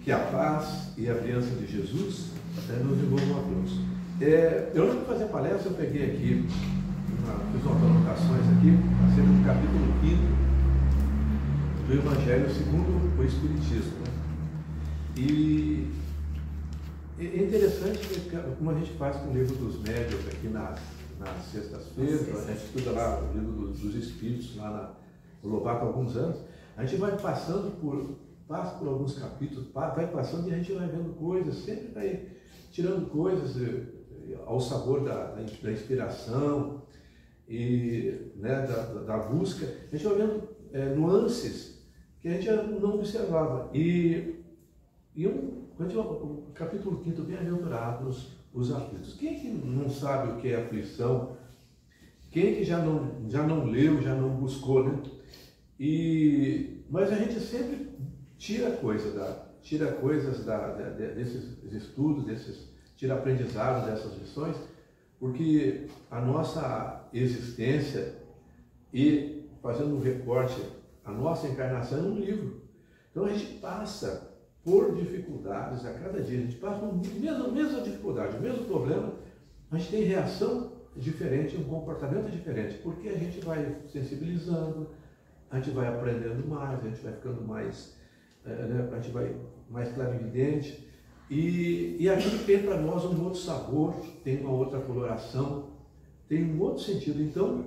Que a paz e a bênção de Jesus nos envolvam a todos. Eu não vou fazer palestra, eu peguei aqui, fiz umas anotações aqui, acerca do capítulo 5 do Evangelho segundo o Espiritismo. Né? E é interessante como a gente faz com o livro dos médiuns aqui nas sextas-feiras, a gente estuda lá o livro dos Espíritos, lá no Lobato há alguns anos, a gente vai passando passa por alguns capítulos, vai passando e a gente vai vendo coisas, sempre vai tirando coisas ao sabor da inspiração e né, da busca. A gente vai vendo nuances que a gente não observava. O capítulo 5, bem-aventurados os aflitos. Quem é que não sabe o que é aflição? Quem é que já não leu, já não buscou, né? Mas a gente sempre tira coisas desses estudos, tira aprendizado dessas lições, porque a nossa existência e fazendo um recorte, a nossa encarnação é um livro. Então a gente passa por dificuldades a cada dia, a gente passa por mesma dificuldade, o mesmo problema, a gente tem reação diferente, um comportamento diferente, porque a gente vai sensibilizando, a gente vai aprendendo mais, a gente vai ficando mais, a gente vai mais clarividente, e aquilo tem para nós um outro sabor, tem uma outra coloração, tem um outro sentido. Então,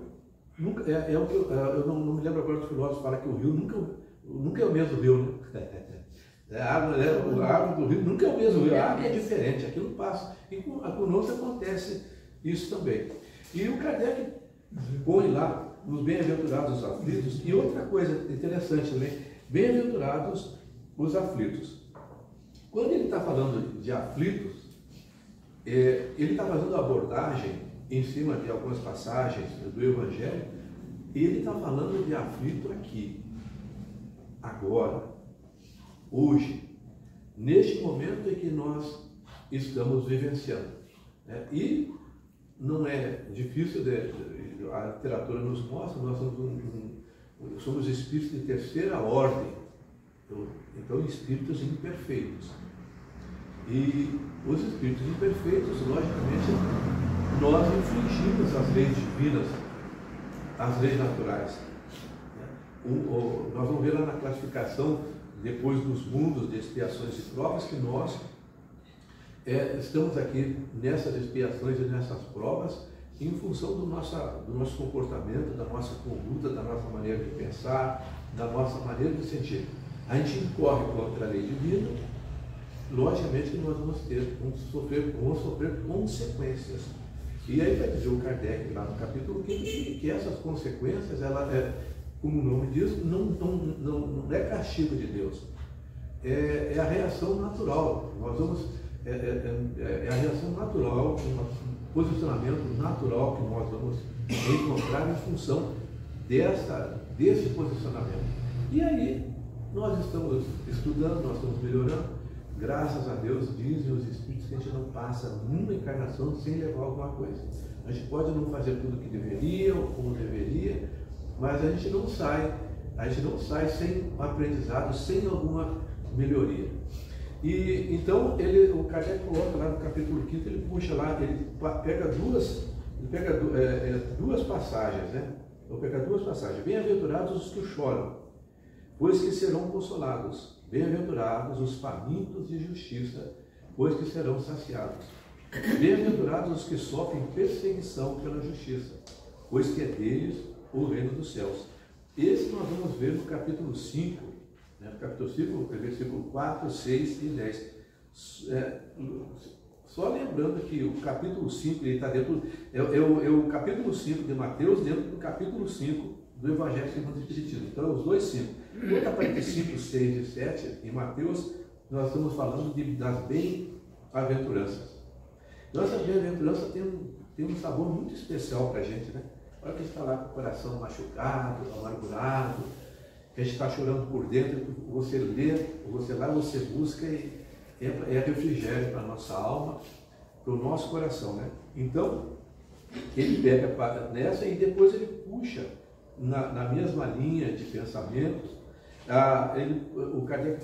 eu não me lembro agora do filósofo fala que o rio nunca é o mesmo rio, né? A água do rio nunca é o mesmo rio, a água é diferente, aquilo passa. E conosco acontece isso também. E o Kardec põe lá nos bem-aventurados os aflitos, e outra coisa interessante também, bem-aventurados os aflitos. Quando ele está falando de aflitos, ele está fazendo abordagem em cima de algumas passagens do Evangelho, e ele está falando de aflito aqui, agora, hoje, neste momento em que nós estamos vivenciando. Né? E não é difícil, a literatura nos mostra, nós somos espíritos de terceira ordem, então espíritos imperfeitos. E os espíritos imperfeitos, logicamente, nós infringimos as leis divinas, as leis naturais. Nós vamos ver lá na classificação, depois dos mundos de expiações e provas, que nós estamos aqui nessas expiações e nessas provas em função do nosso comportamento, da nossa conduta, da nossa maneira de pensar, da nossa maneira de sentir. A gente incorre contra a lei divina, logicamente que nós vamos sofrer consequências. E aí vai dizer o Kardec lá no capítulo 5 que essas consequências, como o nome diz, não é castigo de Deus, é a reação natural. É a reação natural, um posicionamento natural que nós vamos encontrar em função desse posicionamento. E aí nós estamos estudando, nós estamos melhorando. Graças a Deus, dizem os Espíritos que a gente não passa uma encarnação sem levar alguma coisa. A gente pode não fazer tudo o que deveria ou como deveria, mas a gente não sai sem aprendizado, sem alguma melhoria. E então o Kardec coloca lá no capítulo 5, ele puxa lá, ele pega duas passagens, né? Vou pegar duas passagens. Bem-aventurados os que choram, pois que serão consolados. Bem-aventurados os famintos de justiça, pois que serão saciados. Bem-aventurados os que sofrem perseguição pela justiça, pois que é deles o reino dos céus. Esse nós vamos ver no capítulo 5, né? No capítulo 5, versículo 4, 6 e 10. Só lembrando que o capítulo 5 ele está dentro, o capítulo 5 de Mateus dentro do capítulo 5 do Evangelho segundo o Espiritismo. Então, os dois 5. Quanto a parte 5, 6 e 7, em Mateus, nós estamos falando das bem-aventuranças. Então, essas bem-aventuranças tem um sabor muito especial para a gente, né? Olha que a gente está lá com o coração machucado, amargurado, que a gente está chorando por dentro, você lê, você vai, você busca e é refrigério para a nossa alma, para o nosso coração, né? Então, ele pega nessa e depois ele puxa na mesma linha de pensamentos, O Kardec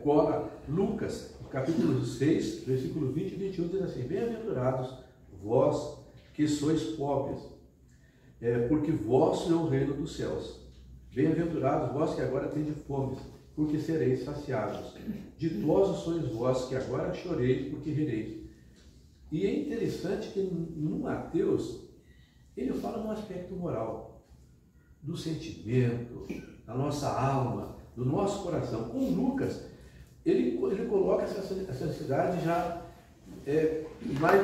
cola Lucas, capítulo 6, versículo 20 e 21, diz assim: bem-aventurados vós que sois pobres, porque vosso é o reino dos céus. Bem-aventurados vós que agora tendes fome, porque sereis saciados. Ditosos sois vós que agora choreis, porque rireis. E é interessante que no Mateus, ele fala no aspecto moral, do sentimento, da nossa alma, do nosso coração. Com Lucas, ele coloca essa cidade já mais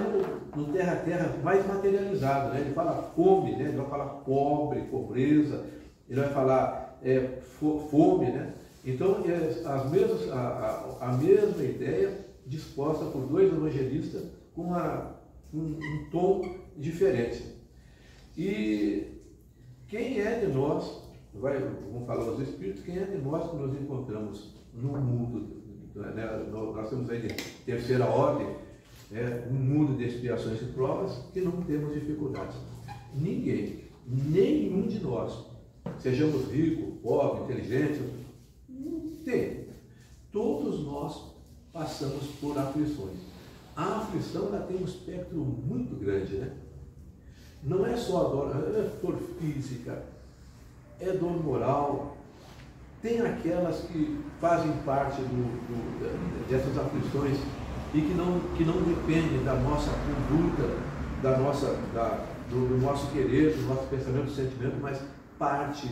no terra a terra, mais materializado, né? Ele fala fome, né? Ele vai falar pobre, pobreza, ele vai falar fome, né? Então, a mesma ideia disposta por dois evangelistas com um tom diferente. E quem é de nós, vamos falar dos Espíritos, quem é de nós que nos encontramos no mundo, né? Nós temos aí de terceira ordem, um mundo de expiações e provas, que não temos dificuldades. Ninguém, nenhum de nós, sejamos ricos, pobres, inteligentes, não tem. Todos nós passamos por aflições. A aflição, ela tem um espectro muito grande, né? Não é só dor física, é dor moral. Tem aquelas que fazem parte dessas aflições e que não dependem da nossa conduta, do nosso querer, do nosso pensamento, do sentimento, mas parte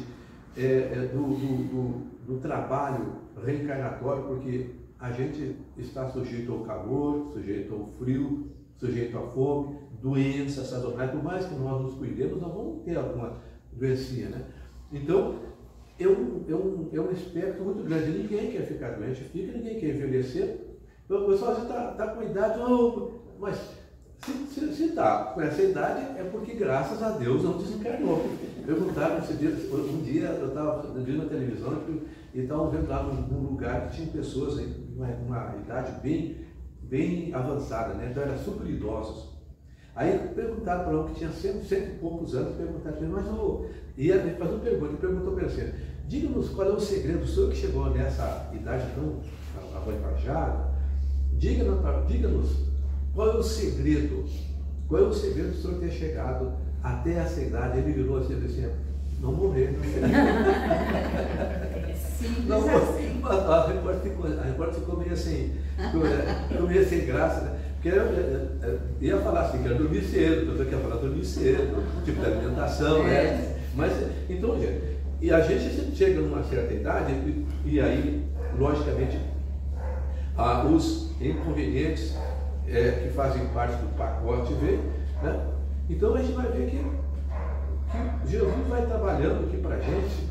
do trabalho reencarnatório, porque a gente está sujeito ao calor, sujeito ao frio, sujeito à fome, doenças sazonais. Por mais que nós nos cuidemos, nós vamos ter alguma doencinha, né? Então, é um espectro muito grande. Ninguém quer ficar doente, ninguém quer envelhecer. O pessoal está com idade, mas se está com essa idade é porque, graças a Deus, não desencarnou. Perguntaram um dia eu estava vendo na televisão e estavam vendo lá num lugar que tinha pessoas aí, uma idade bem avançada, né? Então eram super idosos. Aí perguntaram para um que tinha cento e poucos anos, perguntaram para ele, mas ia fazer uma pergunta, ele perguntou para ele assim: diga-nos qual é o segredo, o senhor que chegou nessa idade tão avantajada, diga-nos qual é o segredo do senhor ter chegado até essa idade. Ele virou assim e disse: não morrer. Não, a repórter ficou meio assim, meio sem graça, né? Porque eu ia falar assim, que era dormir cedo, eu queria falar dormir cedo, tipo de alimentação, né? Mas, então, gente, e a gente chega numa certa idade, e aí, logicamente, os inconvenientes que fazem parte do pacote vêm, né? Então a gente vai ver que Jesus vai trabalhando aqui para a gente,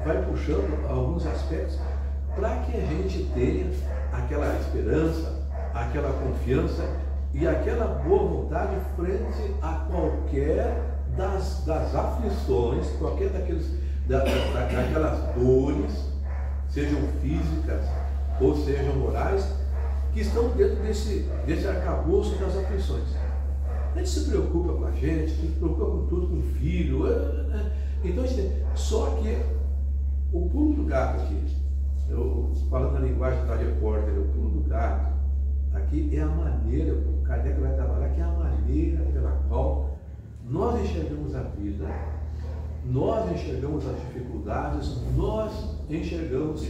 vai puxando alguns aspectos para que a gente tenha aquela esperança, aquela confiança e aquela boa vontade frente a qualquer das aflições, qualquer daquelas dores, sejam físicas ou sejam morais, que estão dentro desse arcabouço das aflições. A gente se preocupa com a gente, se preocupa com tudo, com o filho. Então, só que o pulo do gato aqui, falando na linguagem da repórter, o pulo do gato, aqui é a maneira, o Kardec vai trabalhar, que é a maneira pela qual nós enxergamos a vida, nós enxergamos as dificuldades, nós enxergamos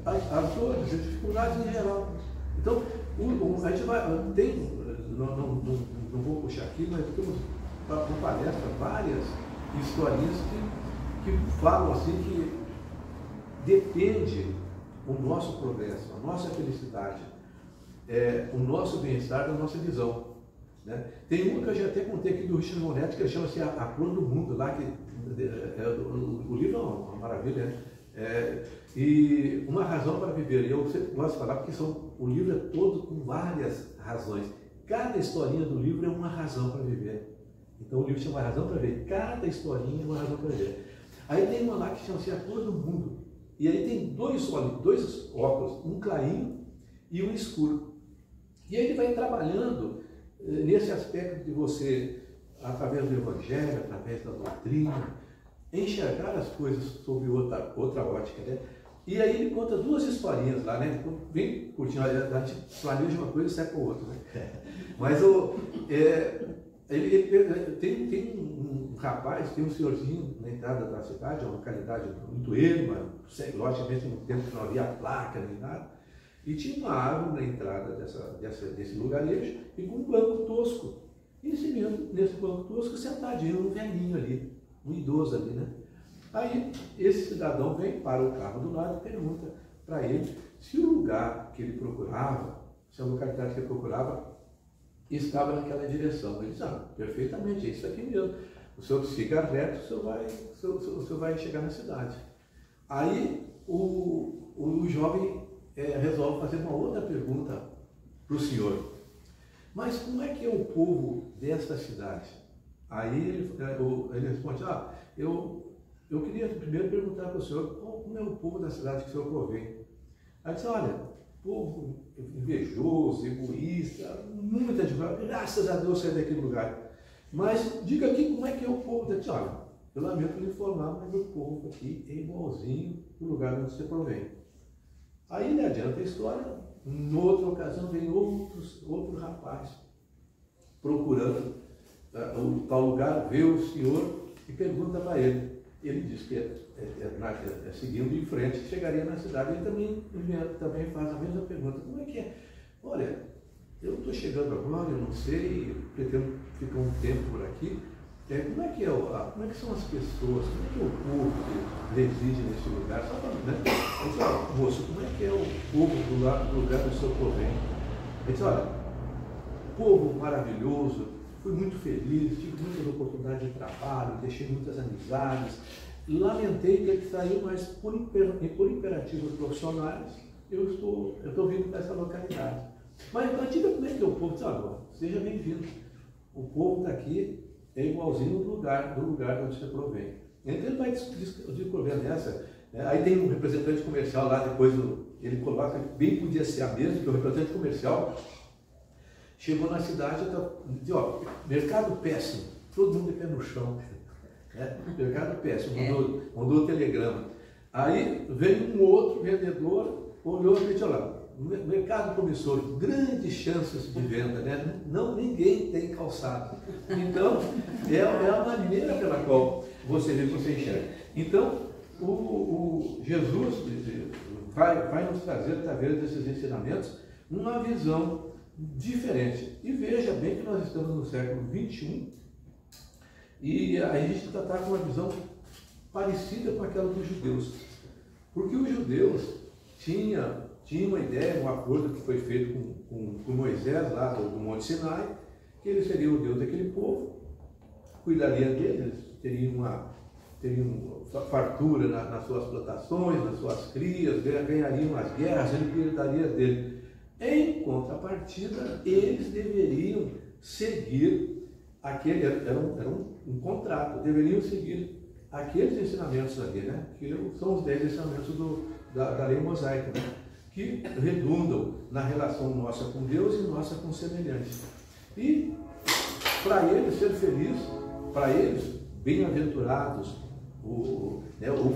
as dores, as dificuldades em geral. Então, a gente não vou puxar aqui, mas temos uma palestra, várias historinhas que falam assim que depende o nosso progresso, a nossa felicidade, o nosso bem-estar da nossa visão, né? Tem uma que eu já até contei aqui do Richard Monetti, que chama-se A Cor do Mundo, lá que o livro é uma maravilha, né? E uma razão para viver. E eu sempre gosto de falar porque o livro é todo com várias razões. Cada historinha do livro é uma razão para viver. Então o livro chama Razão para Viver. Cada historinha é uma razão para viver. Aí tem uma lá que chama-se A Cor do Mundo. E aí tem dois óculos, um clarinho e um escuro. E aí ele vai trabalhando nesse aspecto de você, através do Evangelho, através da doutrina, enxergar as coisas sob outra ótica, né? E aí ele conta duas historinhas lá, né? Bem curtinho, a gente planeja uma coisa e seca o outro, né? Mas tem um rapaz, tem um senhorzinho na entrada da cidade, uma localidade muito erma, logicamente no tempo que não havia placa nem nada, e tinha uma árvore na entrada desse lugarejo e com um banco tosco. E nesse banco tosco, sentadinho, um velhinho ali, um idoso ali, né? Aí esse cidadão vem para o carro do lado e pergunta para ele se o lugar que ele procurava, se a localidade que ele procurava estava naquela direção. Ele diz, perfeitamente, é isso aqui mesmo. O senhor siga reto, o senhor vai chegar na cidade. Aí o jovem resolve fazer uma outra pergunta para o senhor. Mas como é que é o povo desta cidade? Aí ele responde, eu queria primeiro perguntar para o senhor como é o povo da cidade que o senhor provém. Aí disse, olha, povo invejoso, egoísta, muita dificuldade, graças a Deus sair daquele lugar. Mas diga aqui como é que é o povo daqui. Olha, eu lamento lhe informar, mas o povo aqui é igualzinho do lugar onde você provém. Aí ele adianta a história, em outra ocasião vem outro rapaz procurando o tal lugar, vê o senhor e pergunta para ele. Ele diz que seguindo em frente, chegaria na cidade. Ele também faz a mesma pergunta. Como é que é? Olha, eu estou chegando agora, eu não sei, pretendo ficar um tempo por aqui. Como é que são as pessoas? Como é que é o povo que reside nesse lugar? Só para, né? Ele diz, olha, moço, como é que é o povo do lugar do seu provém? Ele diz, olha, povo maravilhoso, fui muito feliz, tive muitas oportunidades de trabalho, deixei muitas amizades, lamentei ter que sair, mas por imperativos profissionais, eu estou vindo para essa localidade. Mas diga como é que é o povo. Diz, agora, seja bem-vindo. O povo daqui é igualzinho do lugar onde você provém. Então ele vai discorrendo nessa. Aí tem um representante comercial lá, depois ele coloca, bem podia ser a mesma, que o representante comercial chegou na cidade e diz, mercado péssimo, todo mundo de pé no chão. Mercado péssimo, mandou o telegrama. Aí veio um outro vendedor, olhou e disse, olha, mercado promissor, grandes chances de venda, né? Ninguém tem calçado. Então, é a maneira pela qual você enxerga. Então, o Jesus vai nos trazer, através desses ensinamentos, uma visão diferente. E veja bem que nós estamos no século XXI e a gente está com uma visão parecida com aquela dos judeus. Porque os judeus tinham uma ideia, um acordo que foi feito com Moisés lá do Monte Sinai, que ele seria o Deus daquele povo, cuidaria deles, teriam fartura nas suas plantações, nas suas crias, ganhariam as guerras, ele cuidaria dele. Em contrapartida, eles deveriam seguir era um contrato, deveriam seguir aqueles ensinamentos ali, né? Que são os 10 ensinamentos da lei mosaica, né? Que redundam na relação nossa com Deus e nossa com o semelhante. E para eles ser feliz, para eles bem-aventurados, o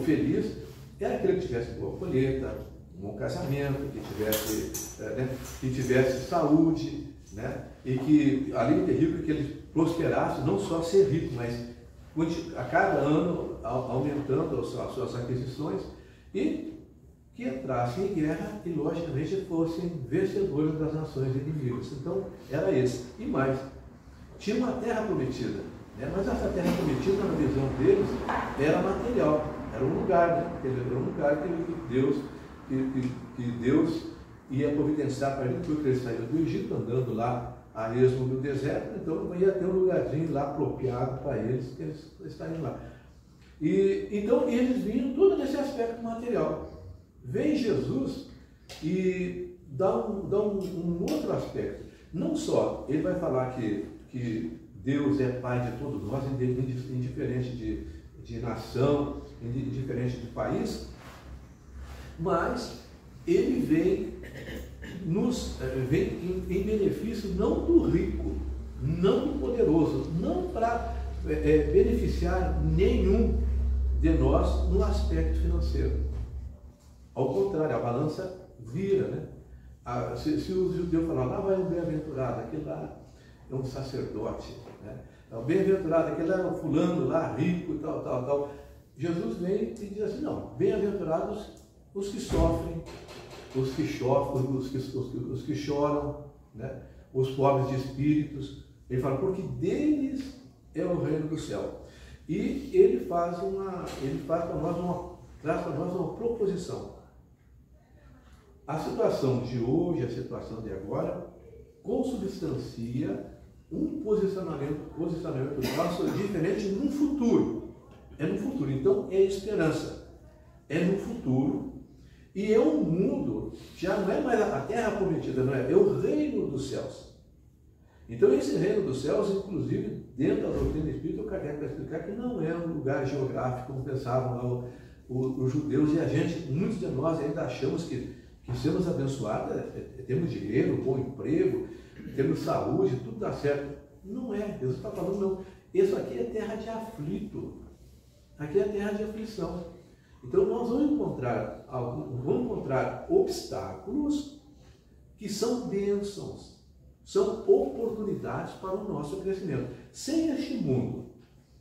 feliz era aquele que tivesse boa colheita, um bom casamento, que tivesse saúde, né? E que, além de rico, que ele prosperasse, não só ser rico, mas a cada ano aumentando as suas aquisições e que entrassem em guerra e, logicamente, fossem vencedores das nações inimigas. Então, era esse. E mais, tinha uma terra prometida, né? Mas essa terra prometida, na visão deles, era material, era um lugar, né? Era um lugar que Deus ia providenciar para ele, porque ele saiu do Egito, andando lá a esmo do deserto, então ia ter um lugarzinho lá apropriado para eles, que eles estariam lá. Então, eles vinham tudo nesse aspecto material. Vem Jesus e dá um outro aspecto. Não só ele vai falar que Deus é Pai de todos nós, indiferente de nação, indiferente de país, mas ele vem em benefício não do rico, não do poderoso, não para beneficiar nenhum, de nós no aspecto financeiro. Ao contrário, a balança vira, né? Se os judeus falaram, lá vai um bem-aventurado, aquele lá é um sacerdote, né? O bem-aventurado, aquele lá é um fulano lá, rico e tal, tal, tal. Jesus vem e diz assim, não, bem-aventurados os que sofrem, os que choram, né? Os pobres de espíritos. Ele fala, porque deles é o reino do céu. E ele traz para nós uma proposição. A situação de hoje, a situação de agora, consubstancia um posicionamento nosso diferente no futuro. É no futuro, então é esperança. É no futuro e é um mundo, já não é mais a terra prometida, não é? É o reino dos céus. Então esse reino dos céus, inclusive, dentro da doutrina espírita, o Kardec vai explicar que não é um lugar geográfico, como pensavam lá os judeus, e a gente, muitos de nós ainda achamos que sermos abençoados, temos dinheiro, bom emprego, temos saúde, tudo dá certo. Não é, Jesus está falando, não. Isso aqui é terra de aflito, aqui é terra de aflição. Então nós vamos encontrar obstáculos que são bênçãos, são oportunidades para o nosso crescimento. Sem este mundo,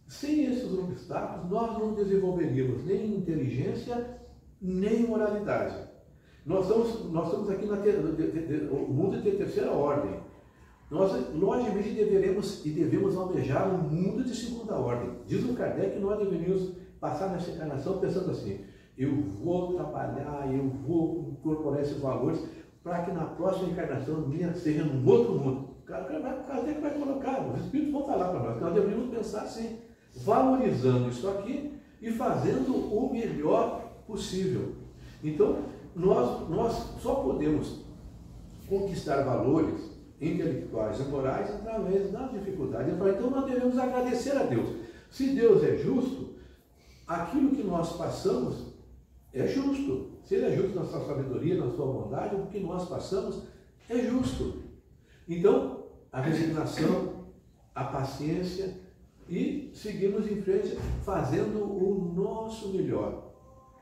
sem esses obstáculos, nós não desenvolveríamos nem inteligência, nem moralidade. Nós estamos aqui no mundo de terceira ordem. Nós, logicamente, devemos almejar um mundo de segunda ordem. Diz o Kardec que nós deveríamos passar nessa encarnação pensando assim, eu vou trabalhar, eu vou incorporar esses valores para que na próxima encarnação minha seja num outro mundo. O Kardec vai colocar, os Espíritos vão falar para nós, que nós deveríamos pensar assim, valorizando isso aqui e fazendo o melhor possível. Então, nós só podemos conquistar valores intelectuais e morais através das dificuldades. Então nós devemos agradecer a Deus. Se Deus é justo, aquilo que nós passamos é justo. Se Ele é justo na sua sabedoria, na sua bondade, o que nós passamos é justo. Então, a resignação, a paciência e seguirmos em frente fazendo o nosso melhor,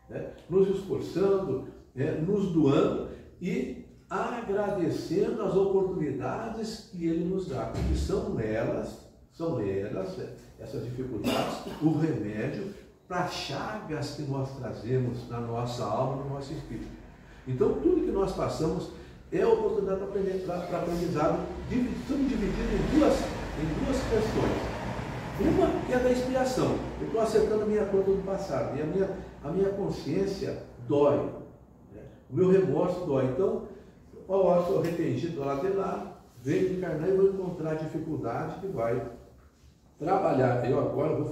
né? Nos esforçando, né? Nos doando e agradecendo as oportunidades que Ele nos dá, porque são elas, essas dificuldades, o remédio para as chagas que nós trazemos na nossa alma, no nosso espírito. Então, tudo que nós passamos é oportunidade para aprendizado. Estamos divididos em duas questões. Uma que é da expiação. Eu estou acertando a minha conta do passado, e a minha consciência dói, né? O meu remorso dói. Então, eu estou arrependido lá de lá, venho encarnar e vou encontrar dificuldade que vai trabalhar. Eu agora vou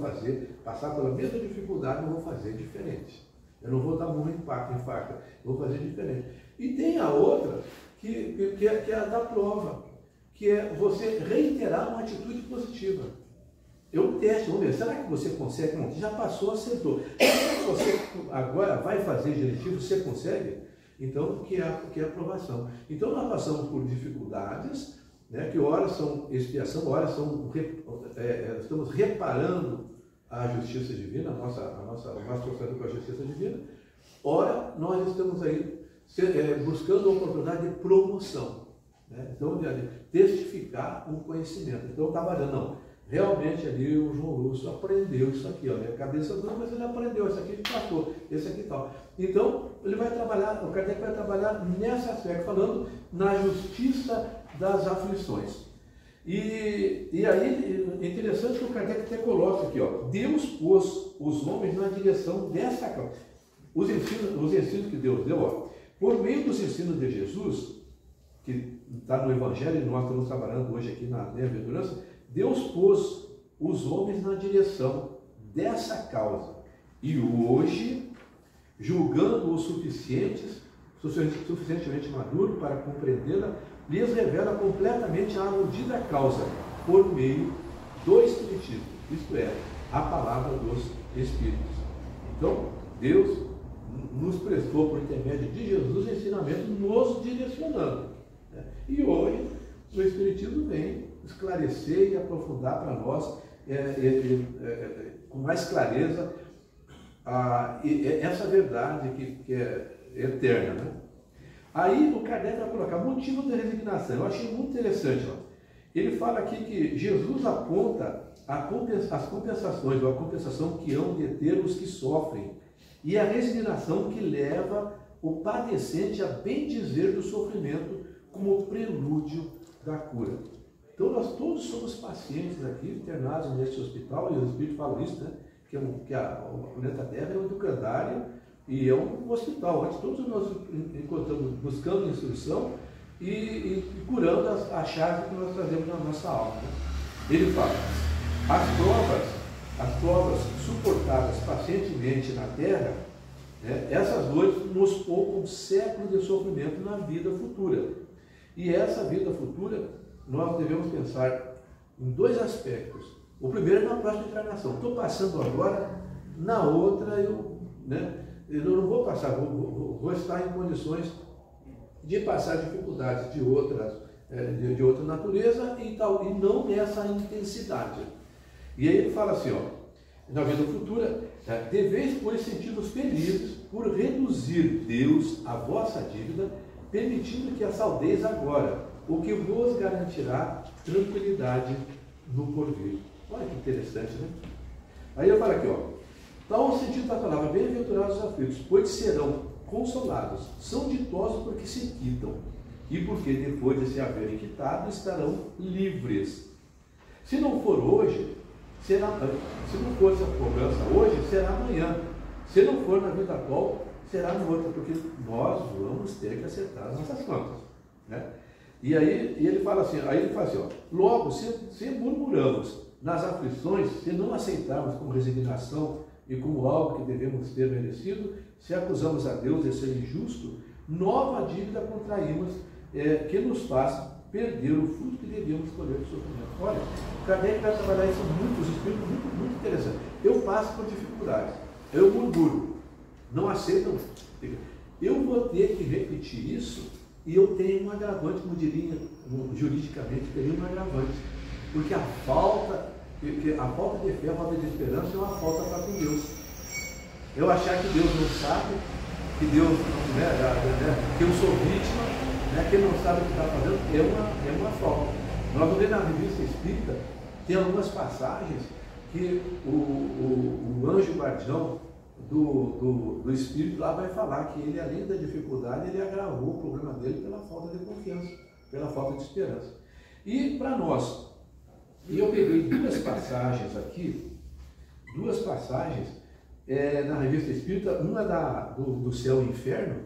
passar pela mesma dificuldade, eu vou fazer diferente. Eu não vou dar murro em faca, eu vou fazer diferente. E tem a outra, que é a da prova, que é você reiterar uma atitude positiva. Eu testo, vamos ver, será que você consegue? Não, já passou, acertou. Será que você agora vai fazer direitinho, você consegue? Então, que é a aprovação. Então, nós passamos por dificuldades, né, que horas são expiação, horas estamos reparando a justiça divina, o nosso procedimento com a justiça divina, ora nós estamos aí buscando a oportunidade de promoção, né? Então, de testificar o conhecimento. Então, estava dizendo, não, realmente ali o João Lúcio aprendeu isso aqui, ó, minha cabeça dura, mas ele aprendeu, esse aqui ele passou, esse aqui e tal. Então, ele vai trabalhar, o Kardec vai trabalhar nesse aspecto, falando na justiça das aflições. E aí, é interessante que o Kardec até coloca aqui, ó, Deus pôs os homens na direção dessa causa. Os ensinos que Deus deu, ó, por meio dos ensinos de Jesus, que está no Evangelho, e nós estamos trabalhando hoje aqui na Bem-aventurança, Deus pôs os homens na direção dessa causa. E hoje, julgando-os suficientemente maduros para compreendê-la, lhes revela completamente a aludida causa por meio do Espiritismo, isto é, a palavra dos Espíritos. Então, Deus nos prestou, por intermédio de Jesus, ensinamento nos direcionando, né? E hoje, o Espiritismo vem esclarecer e aprofundar para nós, com mais clareza, essa verdade que é eterna, né? Aí o Kardec vai colocar motivo da resignação. Eu achei muito interessante. Ó. Ele fala aqui que Jesus aponta as compensações, ou a compensação que hão de ter os que sofrem, e a resignação que leva o padecente a bem dizer do sofrimento como prelúdio da cura. Então nós todos somos pacientes aqui, internados neste hospital, e os Espíritos falam isso, né? Que o planeta Terra é um educandário e é um hospital, onde todos nós encontramos buscando instrução e curando as chagas que nós trazemos na nossa alma. Né? Ele fala, as provas suportadas pacientemente na Terra, né, essas dores nos poupam séculos de sofrimento na vida futura. E essa vida futura, nós devemos pensar em dois aspectos. O primeiro é na próxima encarnação. Estou passando agora, na outra eu não vou passar, vou estar em condições de passar dificuldades de outra natureza e não nessa intensidade. E aí ele fala assim, ó, na vida futura, deveis, pois, sentir-vos felizes por reduzir Deus a vossa dívida, permitindo que a saldeis agora, o que vos garantirá tranquilidade no porvir. Olha que interessante, né? Aí eu falo aqui, ó, tal o sentido da palavra, bem-aventurados os aflitos, pois serão consolados, são ditosos porque se quitam, e porque depois de se haverem quitado, estarão livres. Se não for hoje, se não for essa cobrança hoje, será amanhã. Se não for na vida atual, será no outro, porque nós vamos ter que acertar as nossas contas, né? E aí ele fala assim, ó, logo, se murmuramos nas aflições, se não aceitarmos com resignação e como algo que devemos ter merecido, se acusamos a Deus de ser injusto, nova dívida contraímos, que nos faz perder o fruto que devíamos colher do sofrimento. Olha, o Kardec vai trabalhar isso muito, os espíritos, muito, muito interessante. Eu passo por dificuldades, eu murmuro, não aceitam, eu vou ter que repetir isso e eu tenho um agravante, como diria juridicamente, teria um agravante, porque a falta de fé, a falta de esperança é uma falta para com Deus. Eu achar que Deus não sabe, que Deus que eu sou vítima, que ele não sabe o que está fazendo, é uma falta. Nós vamos ver na revista Espírita, tem algumas passagens que o anjo guardião do Espírito lá vai falar que ele, além da dificuldade, ele agravou o problema dele pela falta de confiança, pela falta de esperança. E para nós, eu peguei duas passagens aqui, na revista Espírita, uma do Céu e Inferno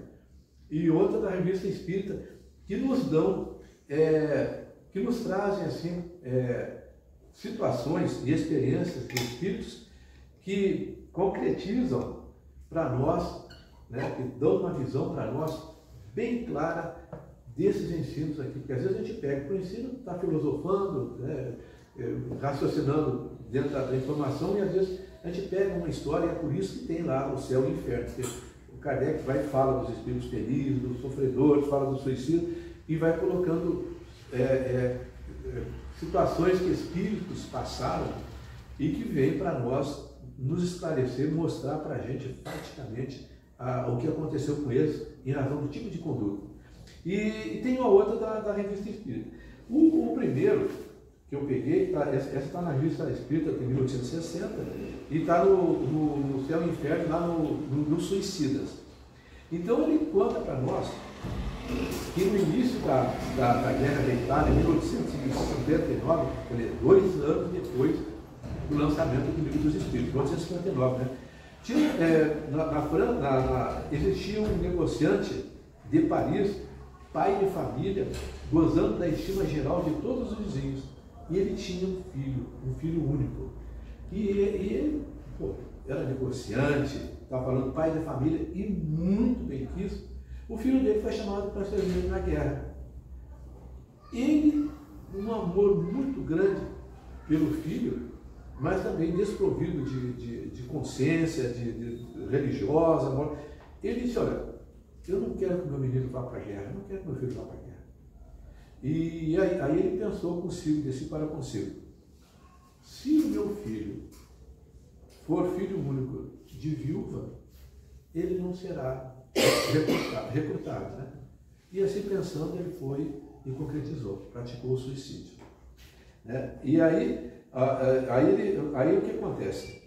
e outra da revista Espírita, que nos dão, que nos trazem assim, situações e experiências de espíritos que concretizam para nós, que dão uma visão para nós bem clara desses ensinos aqui, porque às vezes a gente pega o ensino, está filosofando, raciocinando dentro da informação, e às vezes a gente pega uma história, e é por isso que tem lá o céu e o inferno, porque o Kardec vai e fala dos espíritos felizes, dos sofredores, fala do suicídio, e vai colocando situações que espíritos passaram e que vem para nós nos esclarecer, mostrar para a gente praticamente o que aconteceu com eles em razão do tipo de conduta. E tem uma outra da revista Espírita. O primeiro que eu peguei, essa está na revista Espírita de 1860 e está no Céu e Inferno, lá no Suicidas. Então ele conta para nós que no início da Guerra da Itália, em 1859, 2 anos depois do lançamento do Livro dos Espíritos, 1859, né? Existia um negociante de Paris, pai de família, gozando da estima geral de todos os vizinhos. E ele tinha um filho único. E ele era negociante, estava falando pai de família e muito bem quisto. O filho dele foi chamado para servir na guerra. Ele, um amor muito grande pelo filho, mas também desprovido de consciência, de religiosa, amor. Ele disse, olha, eu não quero que meu menino vá para a guerra, eu não quero que meu filho vá para a guerra. E aí ele pensou consigo, disse para consigo, se o meu filho for filho único de viúva, ele não será recrutado, né? E assim pensando, ele foi e concretizou, praticou o suicídio, né? E aí o que acontece?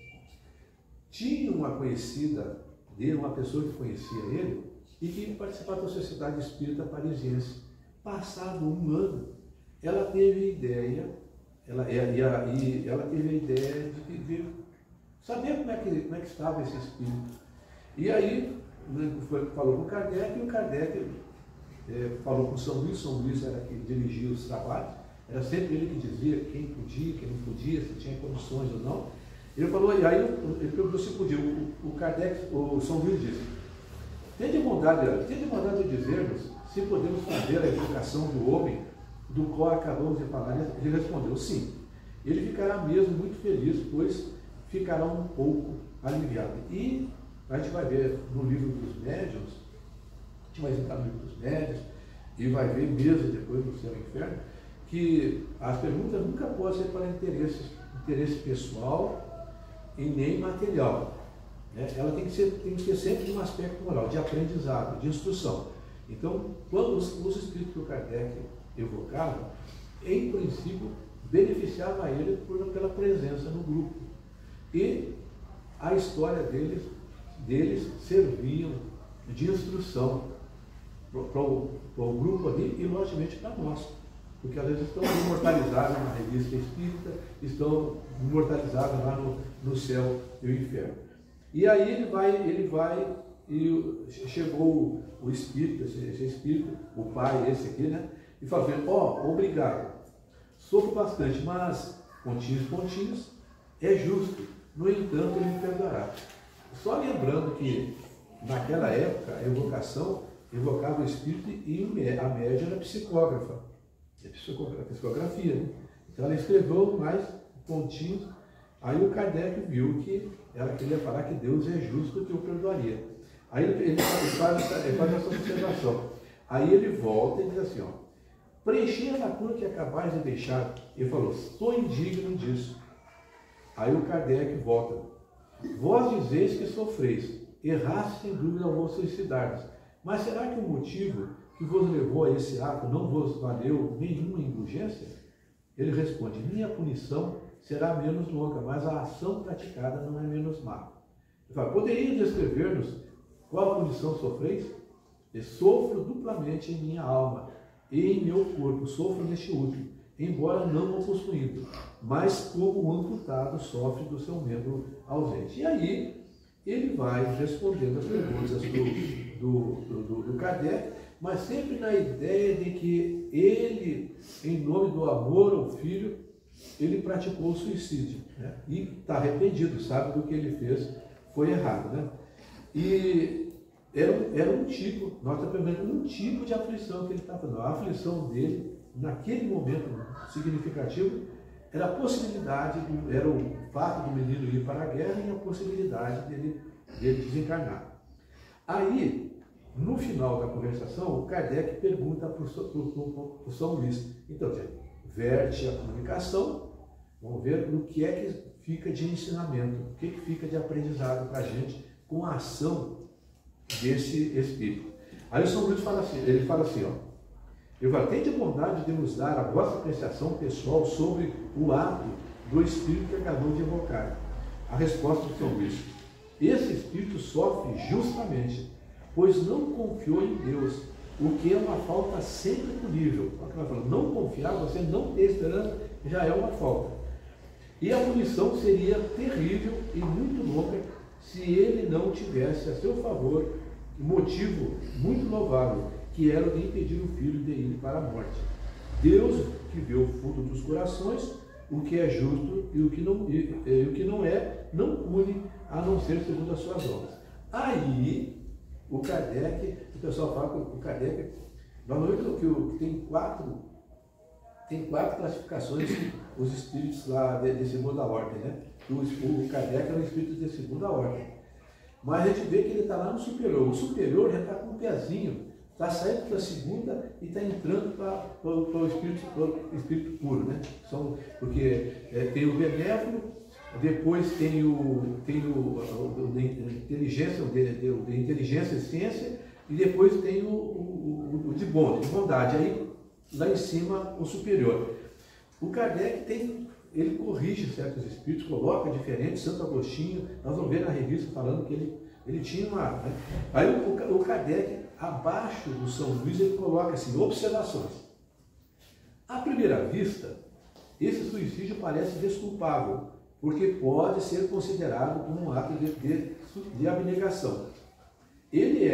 Tinha uma conhecida dele, uma pessoa que conhecia ele e que participava da Sociedade Espírita Parisiense. Passado um ano, ela teve a ideia, de saber como é que estava esse espírito. E aí falou com o Kardec, e o Kardec falou com São Luís era que dirigia os trabalhos, era sempre ele que dizia quem podia, quem não podia, se tinha condições ou não. Ele falou, e aí ele perguntou se podia. O Kardec, o São Luís disse: tem de bondade de dizer-nos se podemos fazer a educação do homem do qual acabamos de falar. Ele respondeu: sim. Ele ficará mesmo muito feliz, pois ficará um pouco aliviado. E a gente vai ver no livro dos médiuns, a gente vai entrar no livro dos médiuns e vai ver mesmo depois no Céu e Inferno, que as perguntas nunca podem ser para interesse pessoal e nem material, né? Ela tem que ser sempre de um aspecto moral, de aprendizado, de instrução. Então, quando os espíritos que o Kardec evocava, em princípio, beneficiava ele pela presença no grupo. E a história deles serviam de instrução para o grupo ali e, logicamente, para nós. Porque às vezes estão imortalizados na revista espírita, estão imortalizados lá no céu e o inferno. E aí ele vai e chegou o espírito, esse espírito, o pai, esse aqui, né? E falou: obrigado, sofro bastante, mas pontinhos, é justo, no entanto ele me perdoará. Só lembrando que naquela época a evocação evocava o espírito e a média era psicógrafa. A psicografia, né? Então ela escreveu mais pontinhos. Aí o Kardec viu que ela queria falar que Deus é justo, que o perdoaria. Aí ele faz essa observação. Aí ele volta e diz assim: preenchi a lacuna que acabais de deixar. Ele falou: estou indigno disso. Aí o Kardec volta: vós dizeis que sofreis, erraste sem dúvida ao vos suicidardes. Mas será que o motivo que vos levou a esse ato não vos valeu nenhuma indulgência? Ele responde: minha punição será menos longa, mas a ação praticada não é menos má. Ele fala: poderia descrever-nos qual a punição sofreis? Eu sofro duplamente em minha alma e em meu corpo, sofro neste último, embora não o possuindo, mas como o amputado sofre do seu membro ausente. E aí ele vai respondendo as perguntas do Kardec, mas sempre na ideia de que ele, em nome do amor ao filho, ele praticou o suicídio, né? E está arrependido, sabe que o que ele fez foi errado, né? E era um tipo, nós estamos vendo um tipo de aflição que ele estava fazendo. A aflição dele, naquele momento significativo, era a possibilidade, era o fato do menino ir para a guerra e a possibilidade dele desencarnar. Aí, no final da conversação, o Kardec pergunta para o São Luís: então, verte a comunicação, vamos ver no que é que fica de ensinamento, o que fica de aprendizado para a gente com a ação desse Espírito. Aí o São Luís fala assim, ele fala: tende bondade de nos dar a vossa apreciação pessoal sobre o ato do Espírito que acabou de evocar. A resposta do São Luís: esse Espírito sofre justamente, pois não confiou em Deus, o que é uma falta sempre punível. Não confiar, você não ter esperança, já é uma falta. E a punição seria terrível e muito longa se ele não tivesse a seu favor um motivo muito louvável, que era o de impedir o filho de ir para a morte. Deus, que vê o fundo dos corações, o que é justo e o que não é, não pune, a não ser segundo as suas obras. Aí, o Kardec, o pessoal fala que o Kardec, que tem quatro classificações, os espíritos lá de segunda ordem, né? O Kardec é um espírito de segunda ordem. Mas a gente vê que ele está lá no superior. O superior já está com um pezinho, está saindo para a segunda e está entrando para o espírito puro, né? Porque tem o benévolo, depois tem o de inteligência e ciência, e depois tem o de bondade. Aí, lá em cima, o superior. O Kardec ele corrige certos espíritos, coloca diferentes, Santo Agostinho, nós vamos ver na revista falando que ele tinha uma... Né? Aí o Kardec, abaixo do São Luís, ele coloca assim, observações. À primeira vista, esse suicídio parece desculpável, porque pode ser considerado como um ato de abnegação. Ele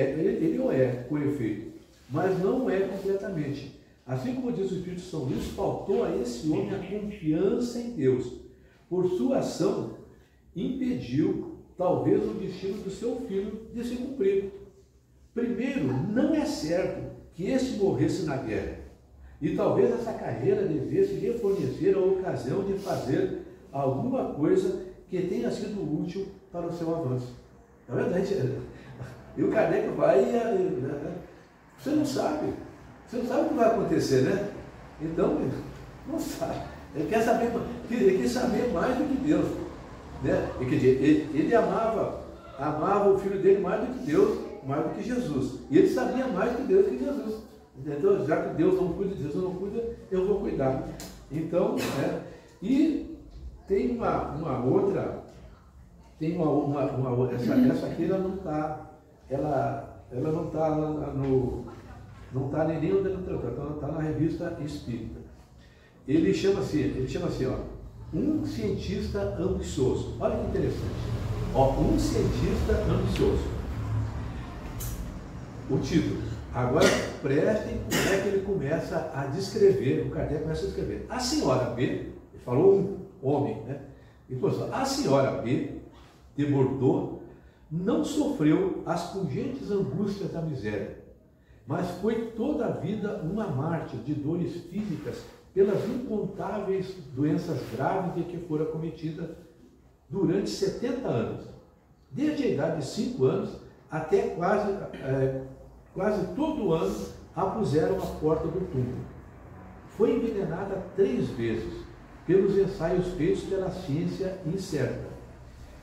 o é, com efeito, mas não é completamente. Assim como diz o Espírito São Luís, faltou a esse homem a confiança em Deus. Por sua ação, impediu, talvez, o destino do seu filho de se cumprir. Primeiro, não é certo que este morresse na guerra. E talvez essa carreira devesse lhe fornecer a ocasião de fazer alguma coisa que tenha sido útil para o seu avanço. Na verdade, e o Kardec vai você não sabe o que vai acontecer, né? Então, não sabe. Ele quer saber mais do que Deus. Né? Ele amava o filho dele mais do que Deus, mais do que Jesus. E ele sabia mais do que Deus que Jesus. Então, já que Deus não cuida, Jesus não cuida, eu vou cuidar. Então, e tem uma outra, essa aqui ela não está nem nenhum da literatura, ela está na revista Espírita. Ele chama assim, ó, um cientista ambicioso. Olha que interessante. Ó, um cientista ambicioso. O título. Agora prestem como é que ele começa a descrever, o Kardec começa a descrever. A senhora B, ele falou um homem, né? Ele falou assim, a senhora B de Bordeaux não sofreu as pungentes angústias da miséria, mas foi toda a vida uma mártir de dores físicas pelas incontáveis doenças graves de que fora cometida durante 70 anos, desde a idade de 5 anos até quase todo ano a puseram à porta do túmulo. Foi envenenada 3 vezes pelos ensaios feitos pela ciência incerta.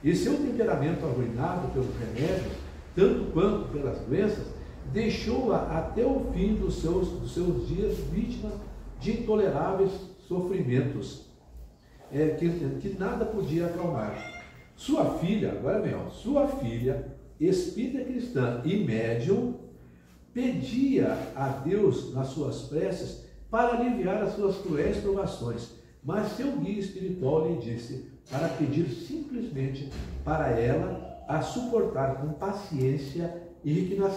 E seu temperamento arruinado pelos remédios, tanto quanto pelas doenças, deixou-a até o fim dos seus dias vítima de intoleráveis sofrimentos, que nada podia acalmar. Sua filha, agora vem, ó, sua filha, espírita cristã e médium, pedia a Deus nas suas preces para aliviar as suas cruéis provações, mas seu guia espiritual lhe disse para pedir simplesmente para ela a suportar com paciência e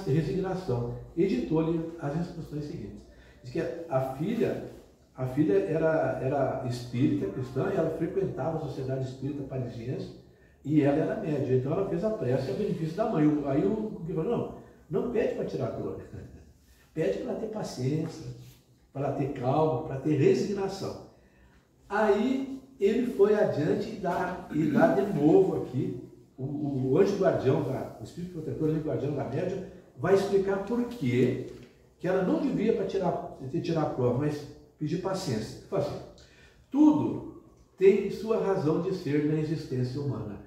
resignação. Editou-lhe as instruções seguintes. Diz que a filha era espírita cristã e ela frequentava a sociedade espírita parisiense e ela era média, então ela fez a prece a benefício da mãe. Aí o que falou, não pede para tirar dor, pede para ela ter paciência, para ela ter calma, para ter resignação. Aí ele foi adiante e dá de novo aqui, o anjo guardião, o espírito protetor, o anjo guardião da média, vai explicar por que ela não devia para tirar a prova, mas pedir paciência. Ele fala assim, tudo tem sua razão de ser na existência humana.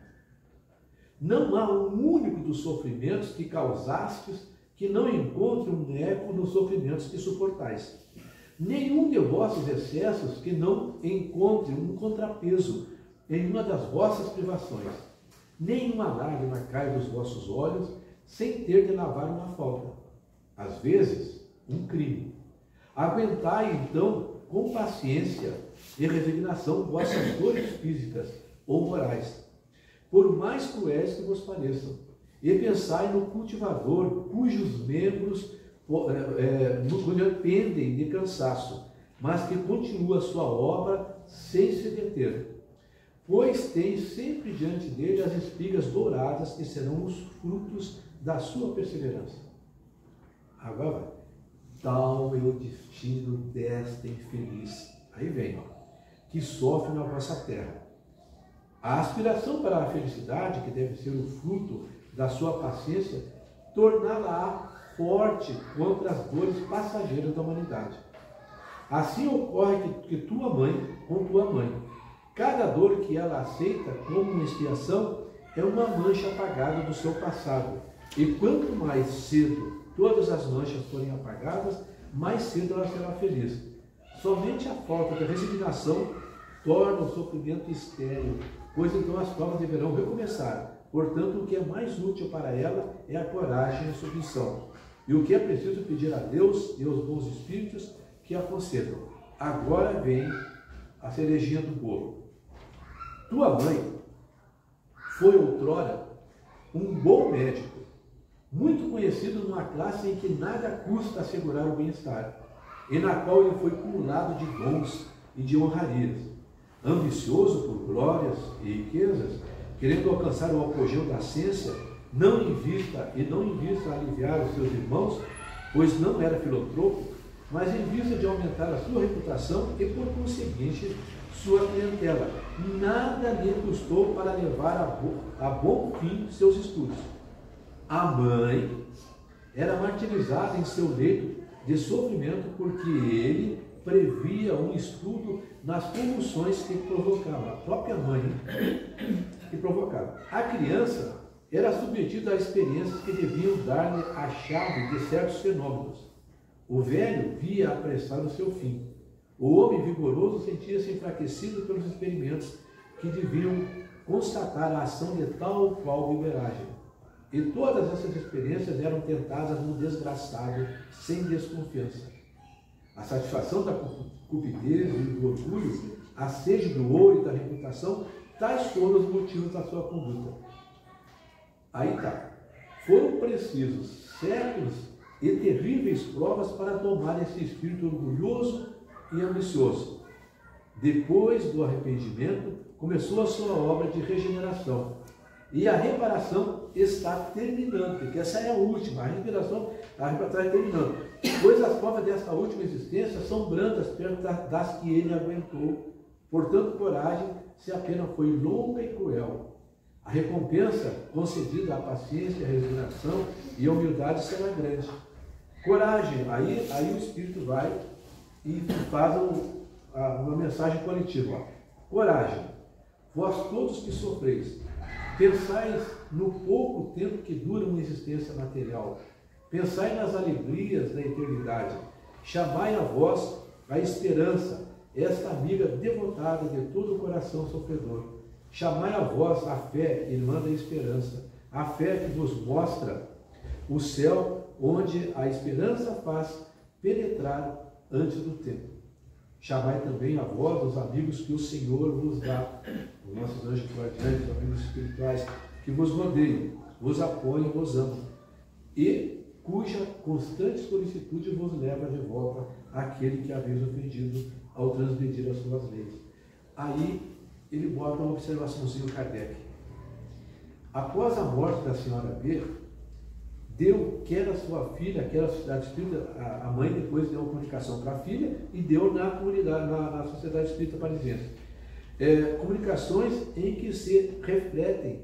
Não há um único dos sofrimentos que causastes que não encontre um eco nos sofrimentos que suportais. Nenhum de vossos excessos que não encontre um contrapeso em uma das vossas privações. Nenhuma lágrima cai dos vossos olhos sem ter de lavar uma falta. Às vezes, um crime. Aguentai, então, com paciência e resignação vossas dores físicas ou morais, por mais cruéis que vos pareçam, e pensai no cultivador cujos membros pendem de cansaço, mas que continua sua obra sem se deter, pois tem sempre diante dele as espigas douradas que serão os frutos da sua perseverança. Agora vai. Tal é o destino desta infeliz, aí vem, ó, que sofre na vossa terra. A aspiração para a felicidade, que deve ser o fruto da sua paciência, torná-la forte contra as dores passageiras da humanidade. Assim ocorre que tua mãe, com tua mãe, Cada dor que ela aceita como uma expiação é uma mancha apagada do seu passado. E quanto mais cedo todas as manchas forem apagadas, mais cedo ela será feliz. Somente a falta de resignação torna o sofrimento estéril, pois então as provas deverão recomeçar. Portanto, o que é mais útil para ela é a coragem e a submissão. E o que é preciso pedir a Deus e aos bons espíritos que a concedam. Agora vem a cerejinha do bolo. Tua mãe foi outrora um bom médico, muito conhecido numa classe em que nada custa assegurar o bem-estar, e na qual ele foi cumulado de dons e de honrarias. Ambicioso por glórias e riquezas, querendo alcançar o apogeu da ciência, não em vista aliviar os seus irmãos, pois não era filantropo, mas em vista de aumentar a sua reputação e, por conseguinte, sua clientela. Nada lhe custou para levar a bom fim seus estudos. A mãe era martirizada em seu leito de sofrimento porque ele previa um estudo nas convulsões que provocava. A própria mãe que provocava. A criança era submetida a experiências que deviam dar-lhe a chave de certos fenômenos. O velho via apressar o seu fim. O homem vigoroso sentia-se enfraquecido pelos experimentos que deviam constatar a ação de tal qual liberagem. E todas essas experiências eram tentadas no desgraçado, sem desconfiança. A satisfação da cupidez e do orgulho, a sede do ouro e da reputação, tais foram os motivos da sua conduta. Aí está. Foram precisos séculos e terríveis provas para domar esse espírito orgulhoso e ambicioso. Depois do arrependimento, começou a sua obra de regeneração. E a reparação está terminando, porque essa é a última, a reparação está terminando. Pois as provas dessa última existência são brandas perto das que ele aguentou. Portanto, coragem, se a pena foi longa e cruel. A recompensa concedida à paciência, à resignação e à humildade será grande. Coragem, aí o Espírito vai e faz uma mensagem coletiva. Ó. Coragem, vós todos que sofreis, pensais no pouco tempo que dura uma existência material. Pensai nas alegrias da eternidade. Chamai a vós a esperança, esta amiga devotada de todo o coração sofredor. Chamai a vós a fé, irmã da esperança, a fé que vos mostra o céu, onde a esperança faz penetrar antes do tempo. Chamai também a vós os amigos que o Senhor vos dá, os nossos anjos guardiães, os amigos espirituais, que vos rodeiam, vos apoiam, vos amam, e cuja constante solicitude vos leva de volta àquele que haveis ofendido ao transgredir as suas leis. Aí ele bota uma observaçãozinha do Kardec. Após a morte da senhora B, deu, quer a sua filha, quer a sociedade espírita, a mãe depois deu uma comunicação para a filha e deu na comunidade, na sociedade espírita parisiense. Comunicações em que se refletem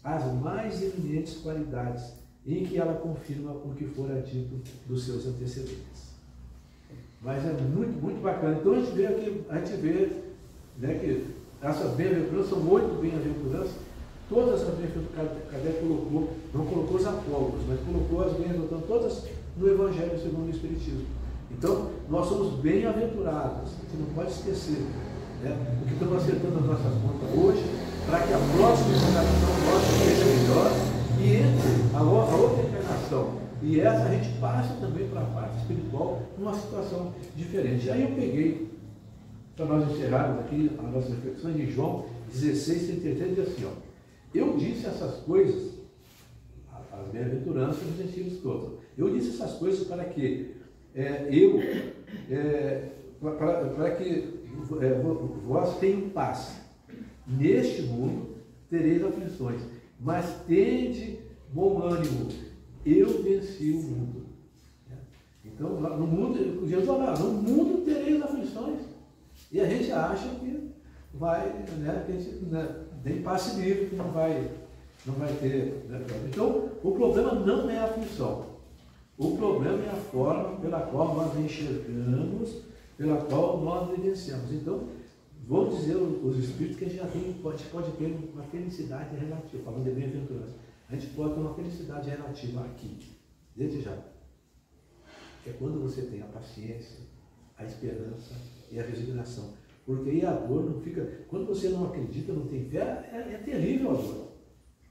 as mais eminentes qualidades, em que ela confirma o que fora dito dos seus antecedentes. Mas é muito, muito bacana. Então a gente vê né, que essas bem-aventuranças são 8 bem-aventuranças. Todas as bem-aventuranças que Kardec colocou, não colocou os apólogos, mas colocou as bem-aventuranças todas no Evangelho segundo o Espiritismo. Então, nós somos bem-aventurados, a gente não pode esquecer, né, o que estamos acertando as nossas contas hoje, para que a próxima encarnação nossa seja melhor e entre a outra encarnação e essa a gente passe também para a parte espiritual numa situação diferente. E aí eu peguei, para nós encerrarmos aqui as nossas reflexões, em João 16:33, diz assim, ó, eu disse essas coisas, as bem-aventuranças dos ensinos todos, eu disse essas coisas para que para que vós tenham paz. Neste mundo tereis aflições, mas tende bom ânimo, eu venci o mundo. Então, no mundo, Jesus fala, no mundo tereis aflições. E a gente acha que vai, né, que a gente, né, tem passe livre, que não vai ter. Né? Então, o problema não é a aflição. O problema é a forma pela qual nós enxergamos, pela qual nós vivenciamos. Então, vamos dizer os espíritos que a gente já tem, pode ter uma felicidade relativa, falando de bem-aventurança. A gente pode ter uma felicidade relativa aqui, desde já. É quando você tem a paciência, a esperança e a resignação. Porque aí a dor não fica... Quando você não acredita, não tem fé, é terrível a dor.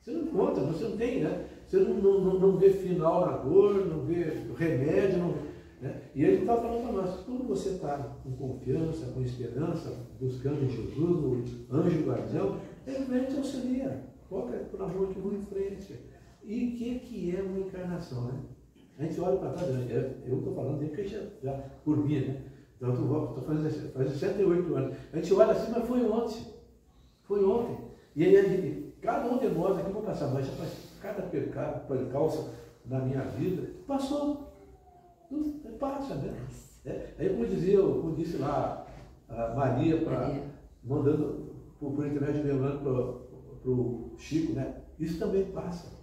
Você não conta, você não tem, né? Você não vê final na dor, não vê remédio, não, né? E ele está falando para nós, quando você está com confiança, com esperança, buscando em Jesus, o anjo guardião, ele vem te auxilia. Coloca por amor que vão em frente. E o que é uma encarnação, né? A gente olha para trás, eu estou falando desde que já por mim, né? Então, estou fazendo 68 anos. A gente olha assim, mas foi ontem. Foi ontem. E aí, cada um de nós aqui, vou passar mais, cada percalço na minha vida, passou. Passa, né? Aí, como disse lá, a Maria, mandando por intermédio de Leandro para o Chico, né? Isso também passa.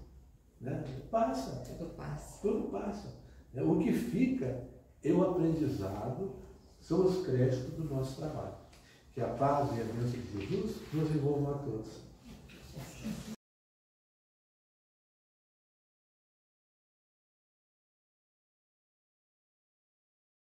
Né? Passa. Tudo passa. Tudo passa. O que fica é o aprendizado, são os créditos do nosso trabalho. Que a paz e a bênção de Jesus nos envolvam a todos.